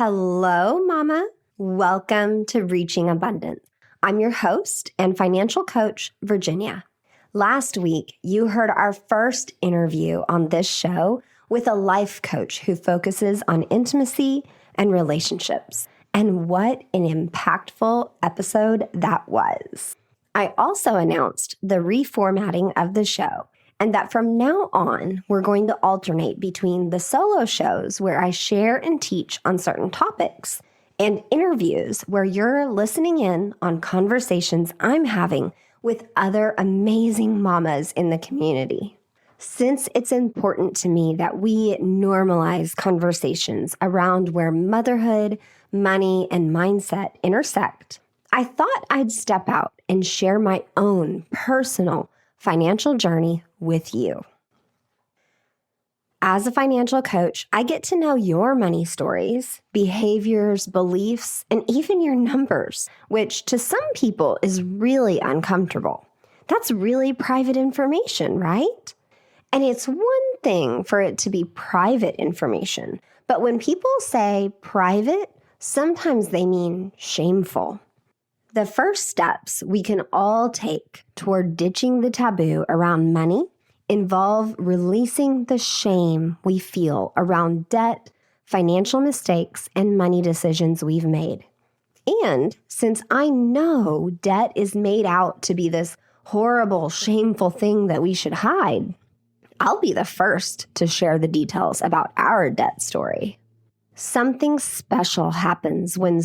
Hello, Mama. Welcome to Reaching Abundance. I'm your host and financial coach, Virginia. Last week, you heard our first interview on this show with a life coach who focuses on intimacy and relationships. And what an impactful episode that was. I also announced the reformatting of the show, and that from now on, we're going to alternate between the solo shows where I share and teach on certain topics and interviews where you're listening in on conversations I'm having with other amazing mamas in the community. Since it's important to me that we normalize conversations around where motherhood, money, and mindset intersect, I thought I'd step out and share my own personal financial journey with you. As a financial coach, I get to know your money stories, behaviors, beliefs, and even your numbers, which to some people is really uncomfortable. That's really private information, right? And it's one thing for it to be private information, but when people say private, sometimes they mean shameful. The first steps we can all take toward ditching the taboo around money involve releasing the shame we feel around debt, financial mistakes, and money decisions we've made. And since I know debt is made out to be this horrible, shameful thing that we should hide, I'll be the first to share the details about our debt story. Something special happens when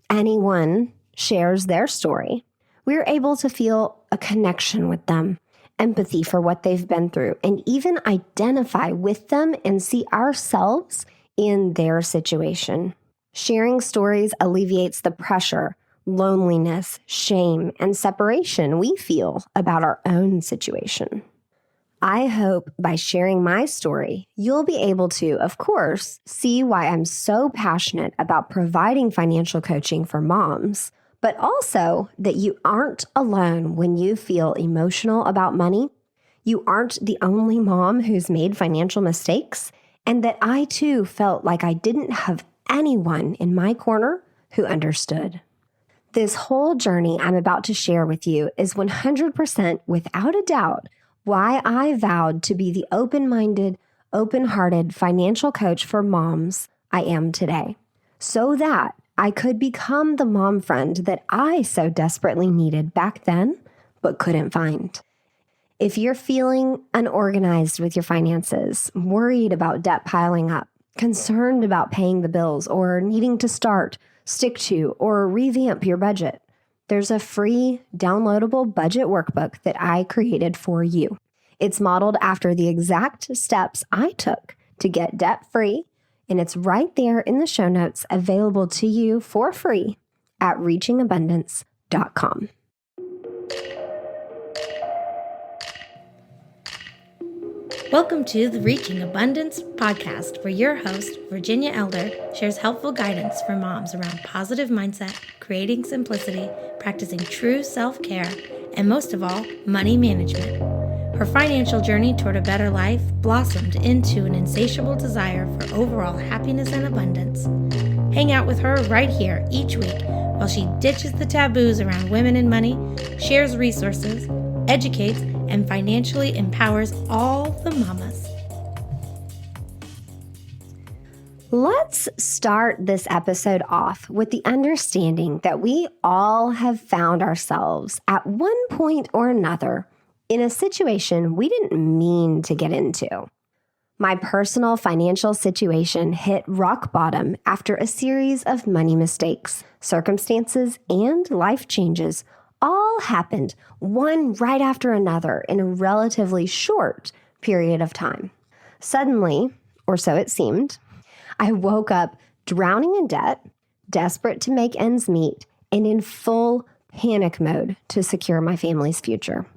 anyone, shares their story. We're able to feel a connection with them, empathy for what they've been through, and even identify with them and see ourselves in their situation. Sharing stories alleviates the pressure, loneliness, shame, and separation we feel about our own situation. I hope by sharing my story, you'll be able to, of course, see why I'm so passionate about providing financial coaching for moms, but also that you aren't alone when you feel emotional about money. You aren't the only mom who's made financial mistakes, and that I too felt like I didn't have anyone in my corner who understood. This whole journey I'm about to share with you is 100% without a doubt why I vowed to be the open-minded, open-hearted financial coach for moms I am today, so that I could become the mom friend that I so desperately needed back then, but couldn't find. If you're feeling unorganized with your finances, worried about debt piling up, concerned about paying the bills, or needing to start, stick to, or revamp your budget, there's a free downloadable budget workbook that I created for you. It's modeled after the exact steps I took to get debt-free, and it's right there in the show notes available to you for free at reachingabundance.com. Welcome to the Reaching Abundance podcast, where your host, Virginia Elder, shares helpful guidance for moms around positive mindset, creating simplicity, practicing true self-care, and most of all, money management. Her financial journey toward a better life blossomed into an insatiable desire for overall happiness and abundance. Hang out with her right here each week while she ditches the taboos around women and money, shares resources, educates, and financially empowers all the mamas. Let's start this episode off with the understanding that we all have found ourselves at one point or another in a situation we didn't mean to get into. My personal financial situation hit rock bottom after a series of money mistakes, circumstances, and life changes all happened one right after another in a relatively short period of time. Suddenly, or so it seemed, I woke up drowning in debt, desperate to make ends meet, and in full panic mode to secure my family's future.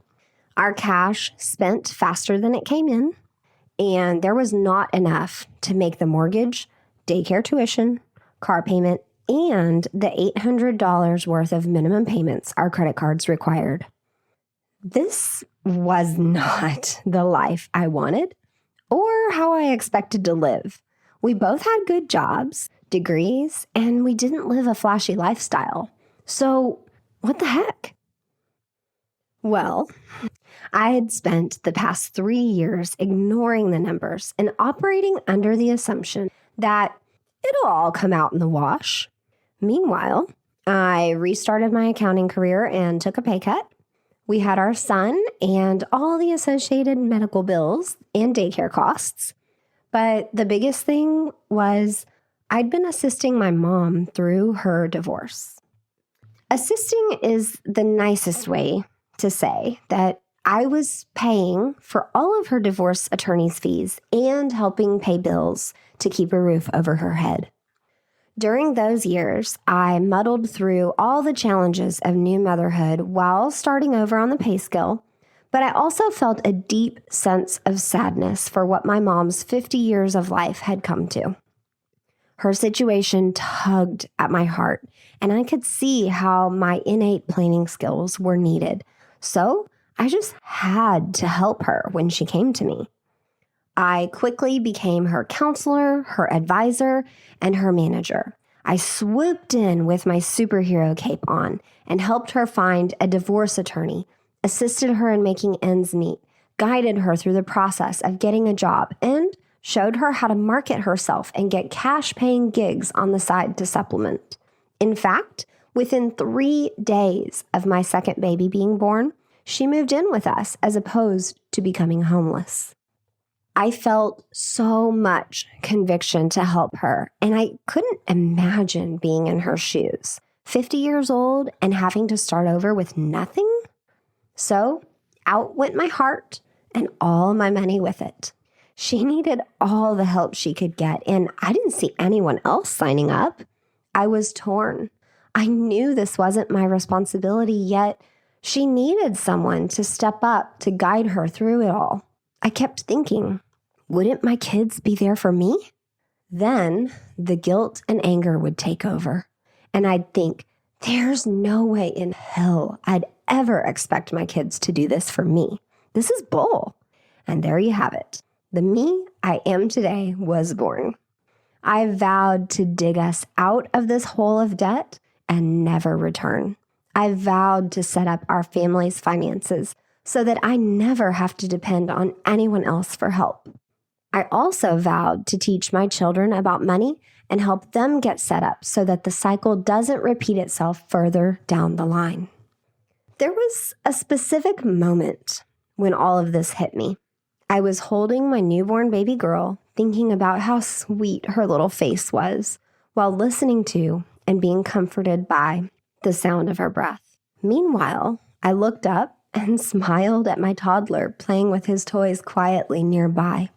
Our cash spent faster than it came in, and there was not enough to make the mortgage, daycare tuition, car payment, and the $800 worth of minimum payments our credit cards required. This was not the life I wanted or how I expected to live. We both had good jobs, degrees, and we didn't live a flashy lifestyle. So, what the heck? Well, I had spent the past 3 years ignoring the numbers and operating under the assumption that it'll all come out in the wash. Meanwhile, I restarted my accounting career and took a pay cut. We had our son and all the associated medical bills and daycare costs. But the biggest thing was I'd been assisting my mom through her divorce. Assisting is the nicest way to say that I was paying for all of her divorce attorney's fees and helping pay bills to keep a roof over her head. During those years, I muddled through all the challenges of new motherhood while starting over on the pay scale, but I also felt a deep sense of sadness for what my mom's 50 years of life had come to. Her situation tugged at my heart, and I could see how my innate planning skills were needed. So I just had to help her when she came to me. I quickly became her counselor, her advisor, and her manager. I swooped in with my superhero cape on and helped her find a divorce attorney, assisted her in making ends meet, guided her through the process of getting a job, and showed her how to market herself and get cash-paying gigs on the side to supplement. In fact, within 3 days of my second baby being born, she moved in with us as opposed to becoming homeless. I felt so much conviction to help her, and I couldn't imagine being in her shoes, 50 years old and having to start over with nothing. So out went my heart and all my money with it. She needed all the help she could get, and I didn't see anyone else signing up. I was torn. I knew this wasn't my responsibility, yet she needed someone to step up to guide her through it all. I kept thinking, wouldn't my kids be there for me? Then the guilt and anger would take over, and I'd think, there's no way in hell I'd ever expect my kids to do this for me. This is bull. And there you have it. The me I am today was born. I vowed to dig us out of this hole of debt and never return. I vowed to set up our family's finances so that I never have to depend on anyone else for help. I also vowed to teach my children about money and help them get set up so that the cycle doesn't repeat itself further down the line. There was a specific moment when all of this hit me. I was holding my newborn baby girl, thinking about how sweet her little face was, while listening to and being comforted by the sound of her breath. Meanwhile, I looked up and smiled at my toddler playing with his toys quietly nearby,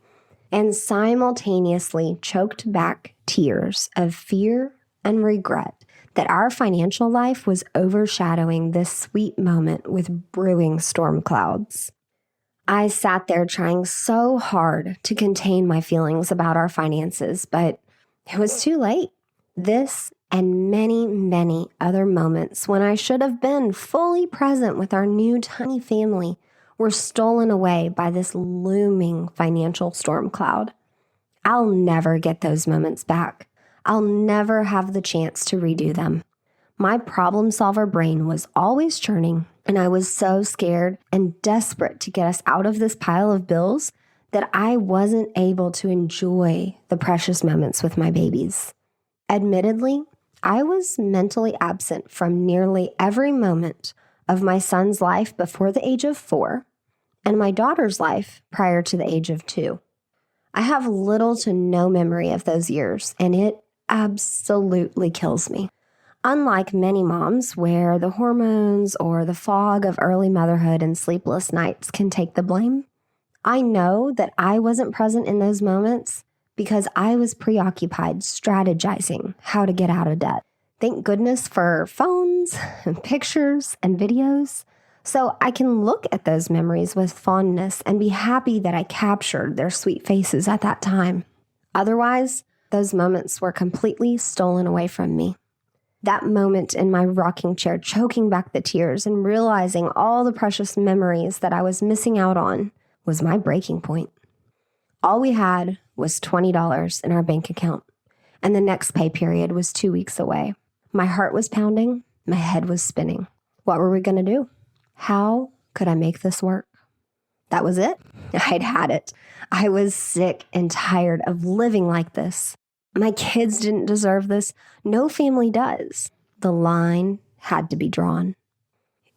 and simultaneously choked back tears of fear and regret that our financial life was overshadowing this sweet moment with brewing storm clouds. I sat there trying so hard to contain my feelings about our finances, but it was too late. This and many, many other moments when I should have been fully present with our new tiny family were stolen away by this looming financial storm cloud. I'll never get those moments back. I'll never have the chance to redo them. My problem solver brain was always churning, and I was so scared and desperate to get us out of this pile of bills that I wasn't able to enjoy the precious moments with my babies. Admittedly, I was mentally absent from nearly every moment of my son's life before the age of 4 and my daughter's life prior to the age of 2. I have little to no memory of those years, and it absolutely kills me. Unlike many moms where the hormones or the fog of early motherhood and sleepless nights can take the blame, I know that I wasn't present in those moments because I was preoccupied strategizing how to get out of debt. Thank goodness for phones and pictures and videos, so I can look at those memories with fondness and be happy that I captured their sweet faces at that time. Otherwise, those moments were completely stolen away from me. That moment in my rocking chair, choking back the tears and realizing all the precious memories that I was missing out on, was my breaking point. All we had was $20 in our bank account, and the next pay period was 2 weeks away. My heart was pounding. My head was spinning. What were we going to do? How could I make this work? That was it. I'd had it. I was sick and tired of living like this. My kids didn't deserve this. No family does. The line had to be drawn.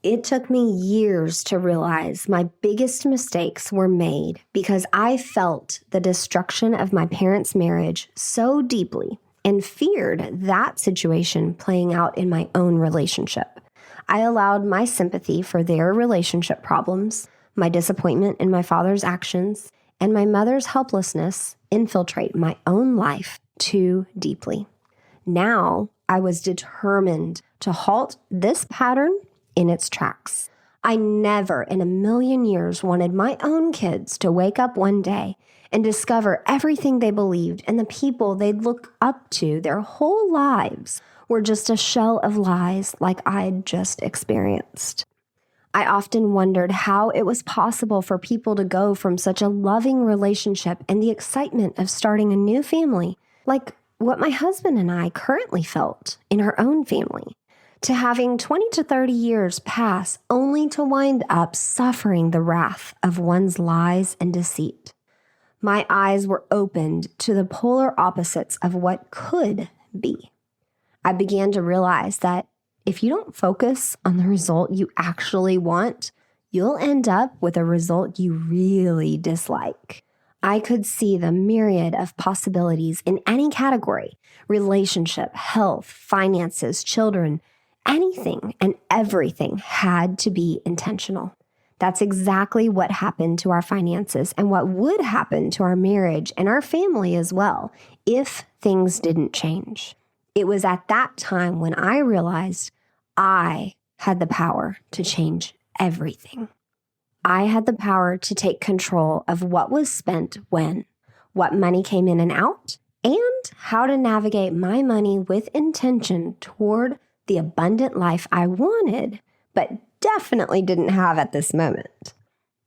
It took me years to realize my biggest mistakes were made because I felt the destruction of my parents' marriage so deeply and feared that situation playing out in my own relationship. I allowed my sympathy for their relationship problems, my disappointment in my father's actions, and my mother's helplessness infiltrate my own life too deeply. Now, I was determined to halt this pattern in its tracks. I never in a million years wanted my own kids to wake up one day and discover everything they believed and the people they'd look up to their whole lives were just a shell of lies like I'd just experienced. I often wondered how it was possible for people to go from such a loving relationship and the excitement of starting a new family, like what my husband and I currently felt in our own family, to having 20 to 30 years pass only to wind up suffering the wrath of one's lies and deceit. My eyes were opened to the polar opposites of what could be. I began to realize that if you don't focus on the result you actually want, you'll end up with a result you really dislike. I could see the myriad of possibilities in any category: relationship, health, finances, children. Anything and everything had to be intentional. That's exactly what happened to our finances and what would happen to our marriage and our family as well if things didn't change. It was at that time when I realized I had the power to change everything. I had the power to take control of what was spent when, what money came in and out, and how to navigate my money with intention toward the abundant life I wanted, but definitely didn't have at this moment.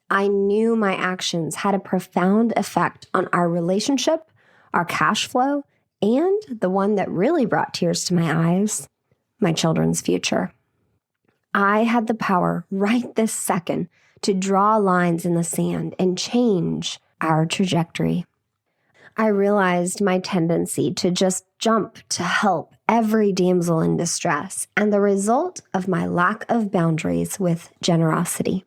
I knew my actions had a profound effect on our relationship, our cash flow, and the one that really brought tears to my eyes, my children's future. I had the power right this second to draw lines in the sand and change our trajectory. I realized my tendency to just jump to help every damsel in distress and the result of my lack of boundaries with generosity.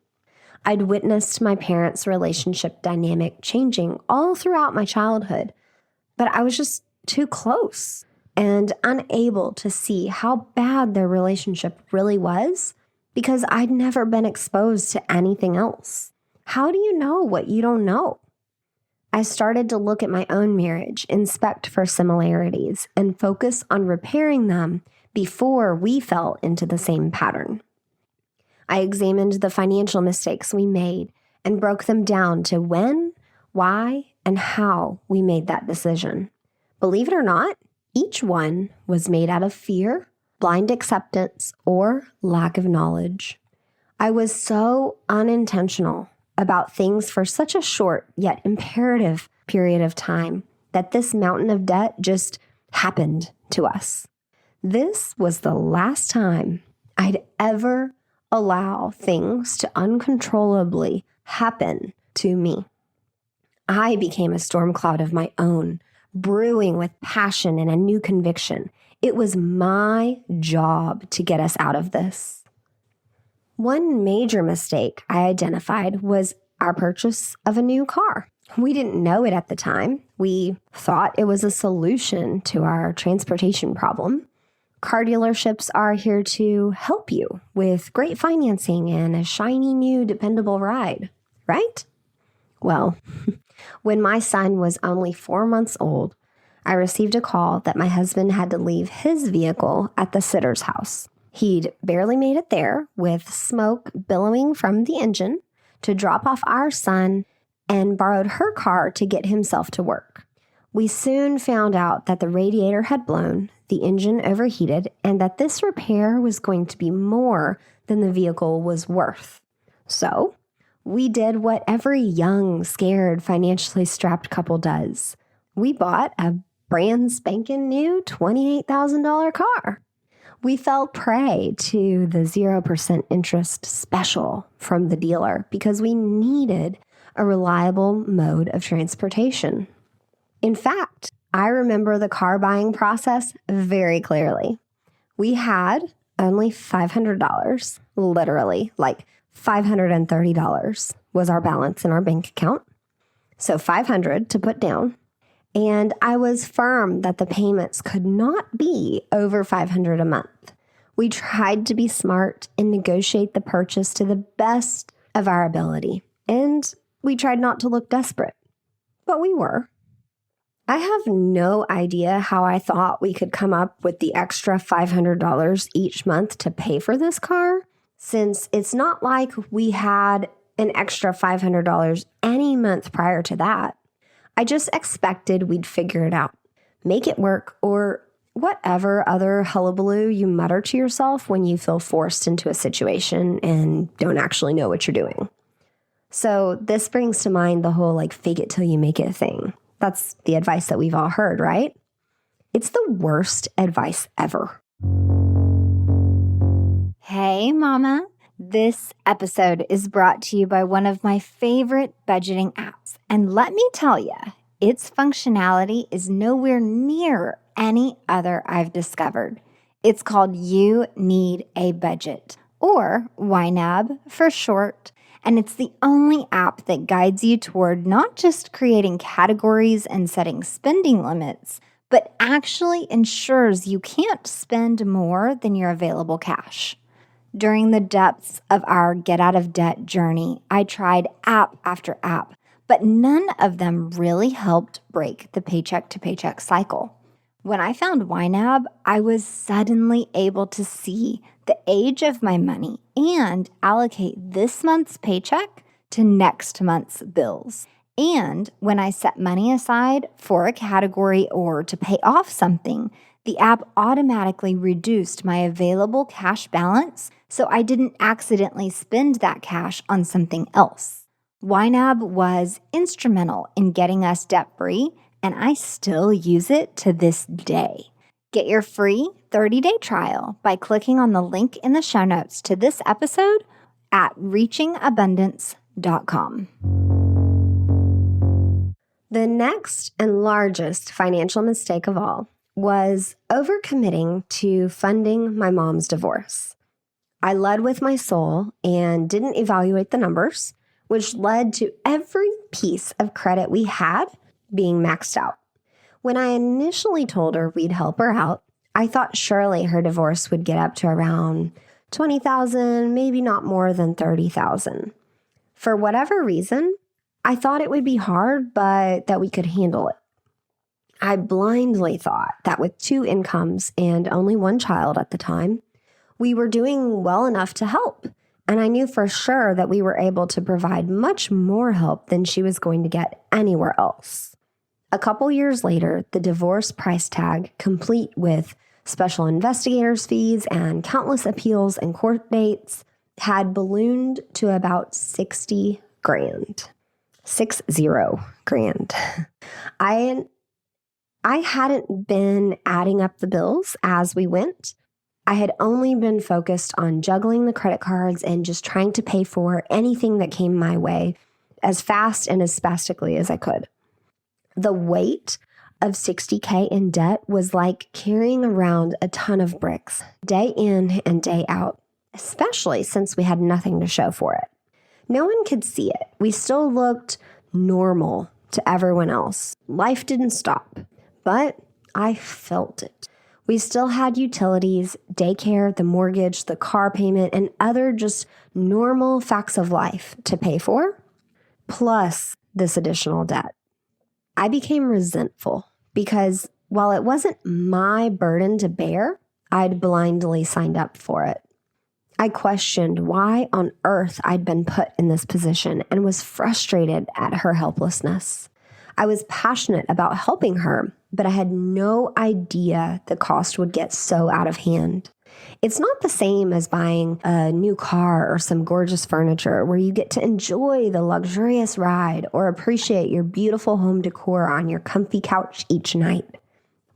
I'd witnessed my parents' relationship dynamic changing all throughout my childhood, but I was just too close and unable to see how bad their relationship really was because I'd never been exposed to anything else. How do you know what you don't know? I started to look at my own marriage, inspect for similarities, and focus on repairing them before we fell into the same pattern. I examined the financial mistakes we made and broke them down to when, why, and how we made that decision. Believe it or not, each one was made out of fear, blind acceptance, or lack of knowledge. I was so unintentional about things for such a short yet imperative period of time that this mountain of debt just happened to us. This was the last time I'd ever allow things to uncontrollably happen to me. I became a storm cloud of my own, brewing with passion and a new conviction. It was my job to get us out of this. One major mistake I identified was our purchase of a new car. We didn't know it at the time. We thought it was a solution to our transportation problem. Car dealerships are here to help you with great financing and a shiny new dependable ride, right? Well, when my son was only 4 months old, I received a call that my husband had to leave his vehicle at the sitter's house. He'd barely made it there with smoke billowing from the engine to drop off our son and borrowed her car to get himself to work. We soon found out that the radiator had blown, the engine overheated, and that this repair was going to be more than the vehicle was worth. So we did what every young, scared, financially strapped couple does. We bought a brand spanking new $28,000 car. We fell prey to the 0% interest special from the dealer because we needed a reliable mode of transportation. In fact, I remember the car buying process very clearly. We had only $500, literally, like $530 was our balance in our bank account. So $500 to put down. And I was firm that the payments could not be over $500 a month. We tried to be smart and negotiate the purchase to the best of our ability. And we tried not to look desperate, but we were. I have no idea how I thought we could come up with the extra $500 each month to pay for this car, since it's not like we had an extra $500 any month prior to that. I just expected we'd figure it out, make it work, or whatever other hullabaloo you mutter to yourself when you feel forced into a situation and don't actually know what you're doing. So this brings to mind the whole fake it till you make it thing. That's the advice that we've all heard, right? It's the worst advice ever. Hey, Mama. This episode is brought to you by one of my favorite budgeting apps. And let me tell you, its functionality is nowhere near any other I've discovered. It's called You Need a Budget, or YNAB for short. And it's the only app that guides you toward not just creating categories and setting spending limits, but actually ensures you can't spend more than your available cash. During the depths of our get out of debt journey, I tried app after app, but none of them really helped break the paycheck to paycheck cycle. When I found YNAB, I was suddenly able to see the age of my money and allocate this month's paycheck to next month's bills. And when I set money aside for a category or to pay off something, the app automatically reduced my available cash balance so I didn't accidentally spend that cash on something else. YNAB was instrumental in getting us debt-free, and I still use it to this day. Get your free 30-day trial by clicking on the link in the show notes to this episode at reachingabundance.com. The next and largest financial mistake of all was overcommitting to funding my mom's divorce. I led with my soul and didn't evaluate the numbers, which led to every piece of credit we had being maxed out. When I initially told her we'd help her out, I thought surely her divorce would get up to around $20,000, maybe not more than $30,000. For whatever reason, I thought it would be hard, but that we could handle it. I blindly thought that with 2 incomes and only 1 child at the time, we were doing well enough to help. And I knew for sure that we were able to provide much more help than she was going to get anywhere else. A couple years later, the divorce price tag, complete with special investigators' fees and countless appeals and court dates, had ballooned to about $60,000. $60,000. I hadn't been adding up the bills as we went. I had only been focused on juggling the credit cards and just trying to pay for anything that came my way as fast and as spastically as I could. The weight of $60,000 in debt was like carrying around a ton of bricks day in and day out, especially since we had nothing to show for it. No one could see it. We still looked normal to everyone else. Life didn't stop, but I felt it. We still had utilities, daycare, the mortgage, the car payment, and other just normal facts of life to pay for, plus this additional debt. I became resentful because while it wasn't my burden to bear, I'd blindly signed up for it. I questioned why on earth I'd been put in this position and was frustrated at her helplessness. I was passionate about helping her, but I had no idea the cost would get so out of hand. It's not the same as buying a new car or some gorgeous furniture where you get to enjoy the luxurious ride or appreciate your beautiful home decor on your comfy couch each night.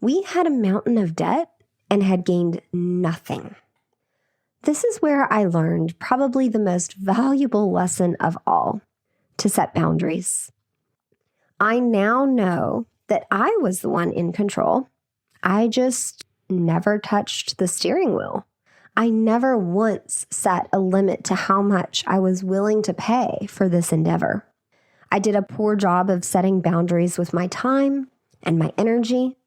We had a mountain of debt and had gained nothing. This is where I learned probably the most valuable lesson of all, to set boundaries. I now know that I was the one in control. I just never touched the steering wheel. I never once set a limit to how much I was willing to pay for this endeavor. I did a poor job of setting boundaries with my time and my energy,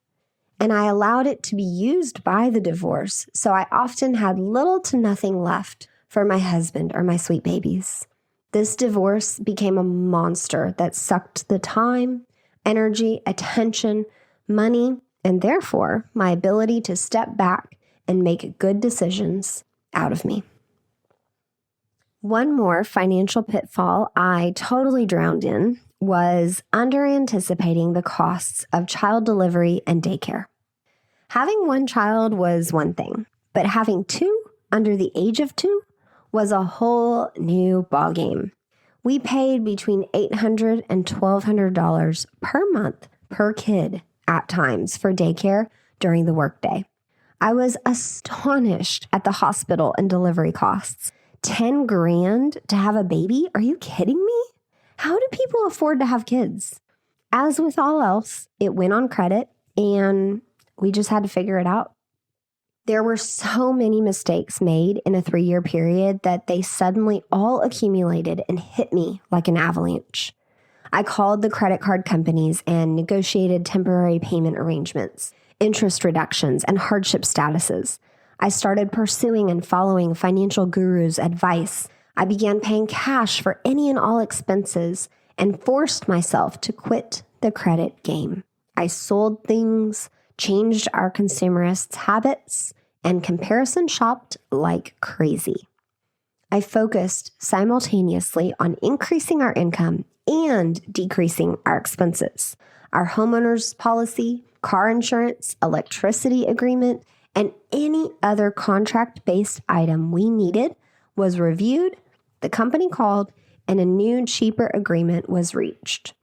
and I allowed it to be used by the divorce, so I often had little to nothing left for my husband or my sweet babies. This divorce became a monster that sucked the time, energy, attention, money, and therefore my ability to step back and make good decisions out of me. One more financial pitfall I totally drowned in was under-anticipating the costs of child delivery and daycare. Having one child was one thing, but having two under the age of 2 was a whole new ballgame. We paid between $800 and $1,200 per month per kid at times for daycare during the workday. I was astonished at the hospital and delivery costs. $10,000 to have a baby? Are you kidding me? How do people afford to have kids? As with all else, it went on credit and we just had to figure it out. There were so many mistakes made in a 3-year period that they suddenly all accumulated and hit me like an avalanche. I called the credit card companies and negotiated temporary payment arrangements, interest reductions, and hardship statuses. I started pursuing and following financial gurus' advice. I began paying cash for any and all expenses and forced myself to quit the credit game. I sold things, changed our consumerists' habits, and comparison shopped like crazy. I focused simultaneously on increasing our income and decreasing our expenses. Our homeowners policy, car insurance, electricity agreement, and any other contract-based item we needed was reviewed, the company called, and a new, cheaper agreement was reached.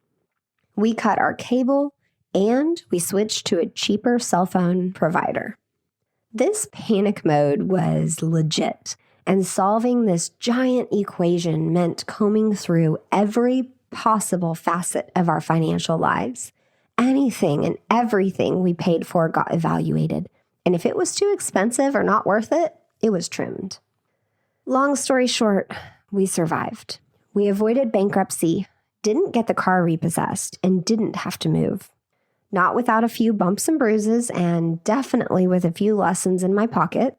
We cut our cable, and we switched to a cheaper cell phone provider. This panic mode was legit, and solving this giant equation meant combing through every possible facet of our financial lives. Anything and everything we paid for got evaluated, and if it was too expensive or not worth it, it was trimmed. Long story short, we survived. We avoided bankruptcy, didn't get the car repossessed, and didn't have to move. Not without a few bumps and bruises, and definitely with a few lessons in my pocket.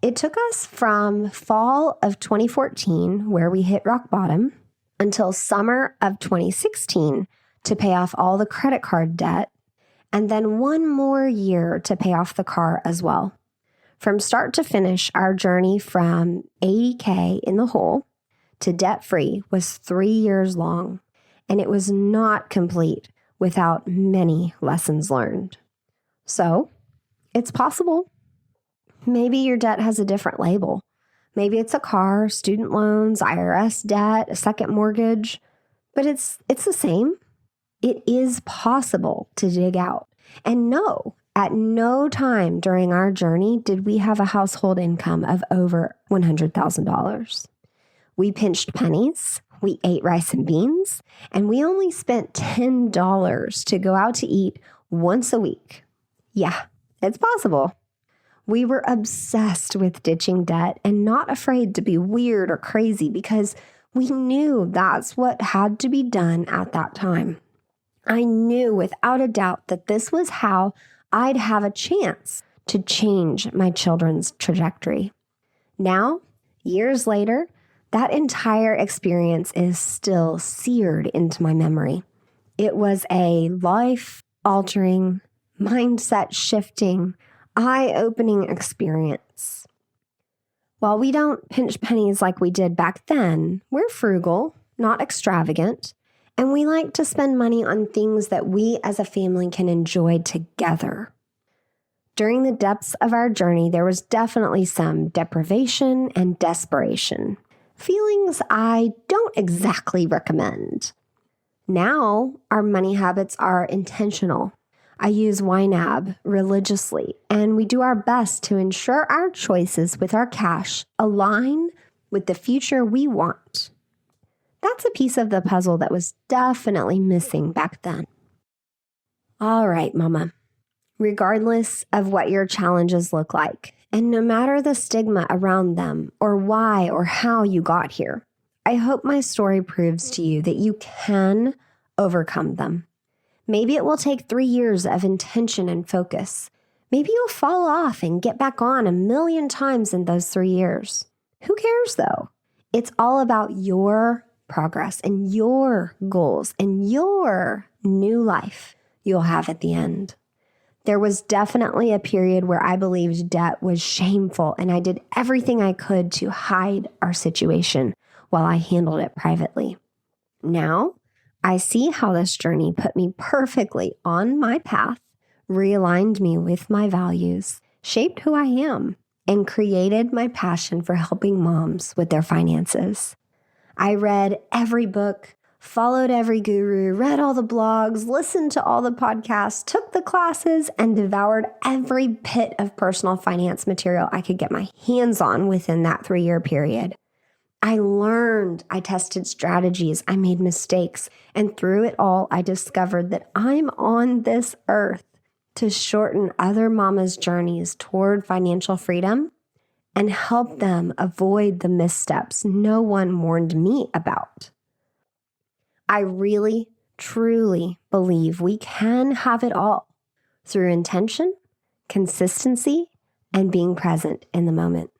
It took us from fall of 2014, where we hit rock bottom, until summer of 2016 to pay off all the credit card debt, and then one more year to pay off the car as well. From start to finish, our journey from $80K in the hole to debt-free was 3 years long, and it was not complete without many lessons learned. So, it's possible. Maybe your debt has a different label. Maybe it's a car, student loans, IRS debt, a second mortgage, but it's the same. It is possible to dig out. And no, at no time during our journey did we have a household income of over $100,000. We pinched pennies, we ate rice and beans, and we only spent $10 to go out to eat once a week. Yeah, it's possible. We were obsessed with ditching debt and not afraid to be weird or crazy because we knew that's what had to be done at that time. I knew without a doubt that this was how I'd have a chance to change my children's trajectory. Now, years later, that entire experience is still seared into my memory. It was a life-altering, mindset-shifting, eye-opening experience. While we don't pinch pennies like we did back then, we're frugal, not extravagant, and we like to spend money on things that we as a family can enjoy together. During the depths of our journey, there was definitely some deprivation and desperation. Feelings I don't exactly recommend. Now, our money habits are intentional. I use YNAB religiously, and we do our best to ensure our choices with our cash align with the future we want. That's a piece of the puzzle that was definitely missing back then. All right, Mama. Regardless of what your challenges look like, and no matter the stigma around them or why or how you got here, I hope my story proves to you that you can overcome them. Maybe it will take 3 years of intention and focus. Maybe you'll fall off and get back on 1,000,000 times in those 3 years. Who cares though? It's all about your progress and your goals and your new life you'll have at the end. There was definitely a period where I believed debt was shameful, and I did everything I could to hide our situation while I handled it privately. Now, I see how this journey put me perfectly on my path, realigned me with my values, shaped who I am, and created my passion for helping moms with their finances. I read every book, followed every guru, read all the blogs, listened to all the podcasts, took the classes, and devoured every bit of personal finance material I could get my hands on within that 3-year period. I learned, I tested strategies, I made mistakes, and through it all, I discovered that I'm on this earth to shorten other mamas' journeys toward financial freedom and help them avoid the missteps no one warned me about. I really, truly believe we can have it all through intention, consistency, and being present in the moment.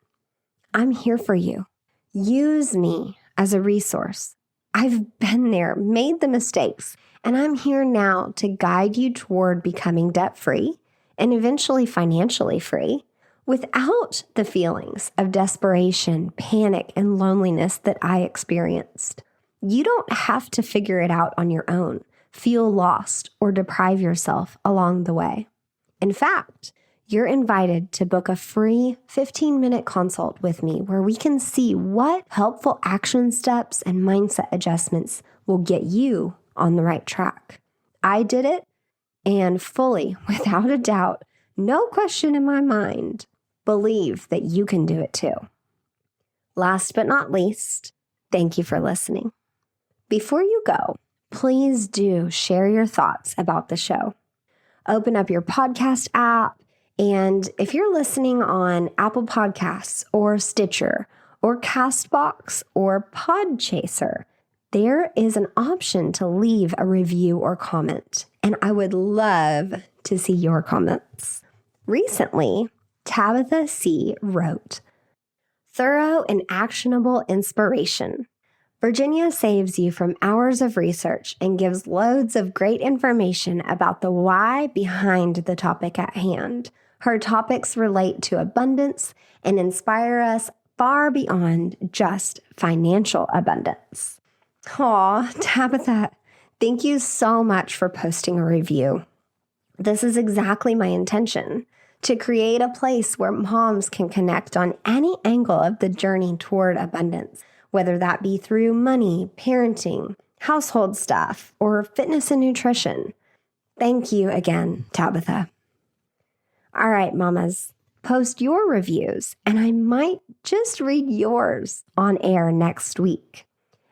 I'm here for you. Use me as a resource. I've been there, made the mistakes, and I'm here now to guide you toward becoming debt-free and eventually financially free without the feelings of desperation, panic, and loneliness that I experienced. You don't have to figure it out on your own, feel lost, or deprive yourself along the way. In fact, you're invited to book a free 15-minute consult with me where we can see what helpful action steps and mindset adjustments will get you on the right track. I did it, and fully, without a doubt, no question in my mind, believe that you can do it too. Last but not least, thank you for listening. Before you go, please do share your thoughts about the show. Open up your podcast app, and if you're listening on Apple Podcasts or Stitcher or CastBox or Podchaser, there is an option to leave a review or comment, and I would love to see your comments. Recently, Tabitha C. wrote, "Thorough and actionable inspiration. Virginia saves you from hours of research and gives loads of great information about the why behind the topic at hand. Her topics relate to abundance and inspire us far beyond just financial abundance." Aw, Tabitha, thank you so much for posting a review. This is exactly my intention, to create a place where moms can connect on any angle of the journey toward abundance, whether that be through money, parenting, household stuff, or fitness and nutrition. Thank you again, Tabitha. All right, mamas, post your reviews, and I might just read yours on air next week.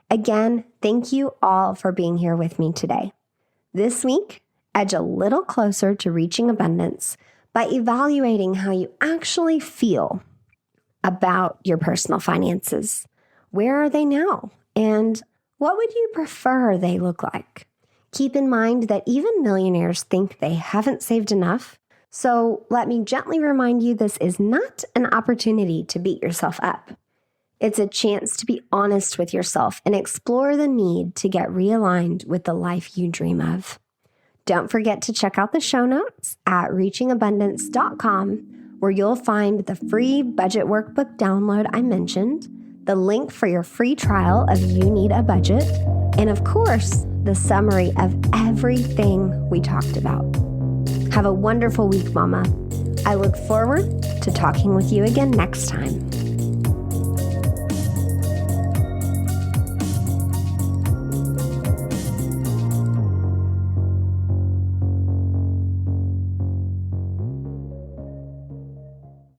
Again, thank you all for being here with me today. This week, edge a little closer to reaching abundance by evaluating how you actually feel about your personal finances. Where are they now? And what would you prefer they look like? Keep in mind that even millionaires think they haven't saved enough. So let me gently remind you, this is not an opportunity to beat yourself up. It's a chance to be honest with yourself and explore the need to get realigned with the life you dream of. Don't forget to check out the show notes at reachingabundance.com, where you'll find the free budget workbook download I mentioned, the link for your free trial of You Need a Budget, and of course, the summary of everything we talked about. Have a wonderful week, Mama. I look forward to talking with you again next time.